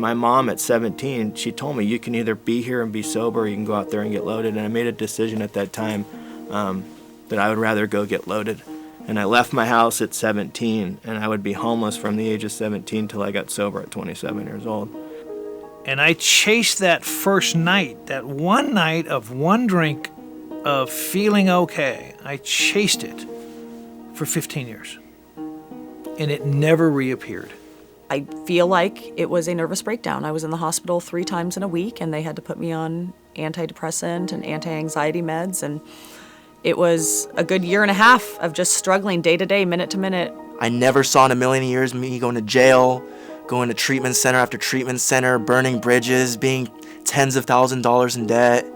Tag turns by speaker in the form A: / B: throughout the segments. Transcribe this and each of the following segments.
A: my mom at 17, she told me, you can either be here and be sober, or you can go out there and get loaded. And I made a decision at that time that I would rather go get loaded. And I left my house at 17, and I would be homeless from the age of 17 till I got sober at 27 years old.
B: And I chased that first night, that one night of one drink of feeling okay. I chased it for 15 years. And it never reappeared.
C: I feel like it was a nervous breakdown. I was in the hospital 3 times in a week, and they had to put me on antidepressant and anti-anxiety meds. And it was a good year and a half of just struggling day to day, minute to minute.
D: I never saw in a million years me going to jail, going to treatment center after treatment center, burning bridges, being tens of thousands of dollars in debt,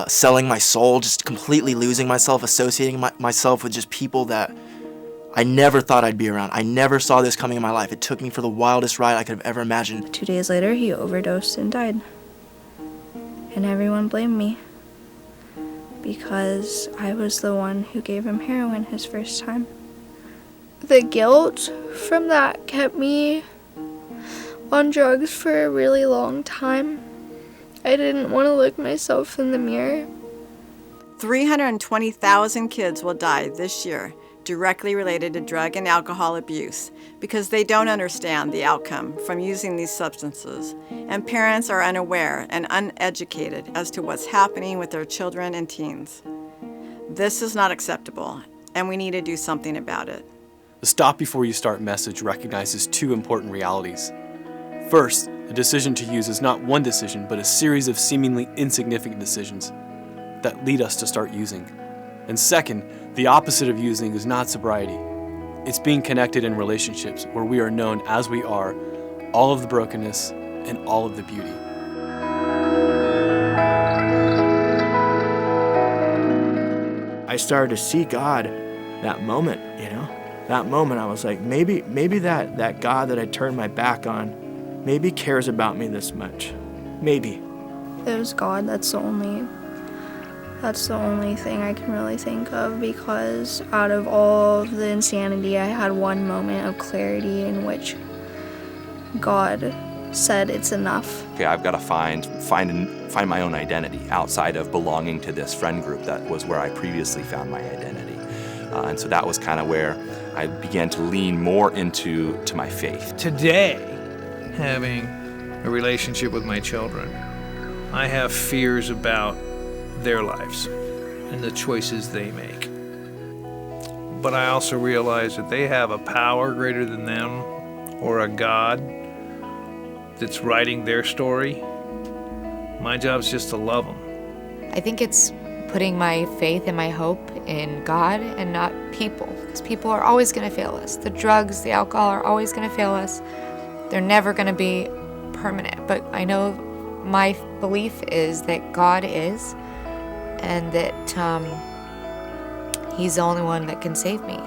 D: selling my soul, just completely losing myself, associating myself with just people that I never thought I'd be around. I never saw this coming in my life. It took me for the wildest ride I could have ever imagined.
E: 2 days later, he overdosed and died. And everyone blamed me because I was the one who gave him heroin his first time. The guilt from that kept me on drugs for a really long time. I didn't want to look myself in the mirror.
F: 320,000 kids will die this year directly related to drug and alcohol abuse because they don't understand the outcome from using these substances, and parents are unaware and uneducated as to what's happening with their children and teens. This is not acceptable, and we need to do something about it.
G: The Stop Before You Start message recognizes 2 important realities. First, a decision to use is not one decision, but a series of seemingly insignificant decisions that lead us to start using. And second, the opposite of using is not sobriety. It's being connected in relationships where we are known as we are, all of the brokenness and all of the beauty.
A: I started to see God that moment, That moment I was like, maybe that God that I turned my back on, maybe cares about me this much. Maybe.
E: It was God. That's the only thing I can really think of, because out of all of the insanity, I had one moment of clarity in which God said it's enough.
H: Okay, I've got to find my own identity outside of belonging to this friend group that was where I previously found my identity. And so that was kind of where I began to lean more into my faith.
B: Today, having a relationship with my children, I have fears about their lives and the choices they make. But I also realize that they have a power greater than them, or a God that's writing their story. My job's just to love them.
I: I think it's putting my faith and my hope in God and not people, because people are always going to fail us. The drugs, the alcohol are always going to fail us. They're never going to be permanent. But I know my belief is that God is, and that He's the only one that can save me.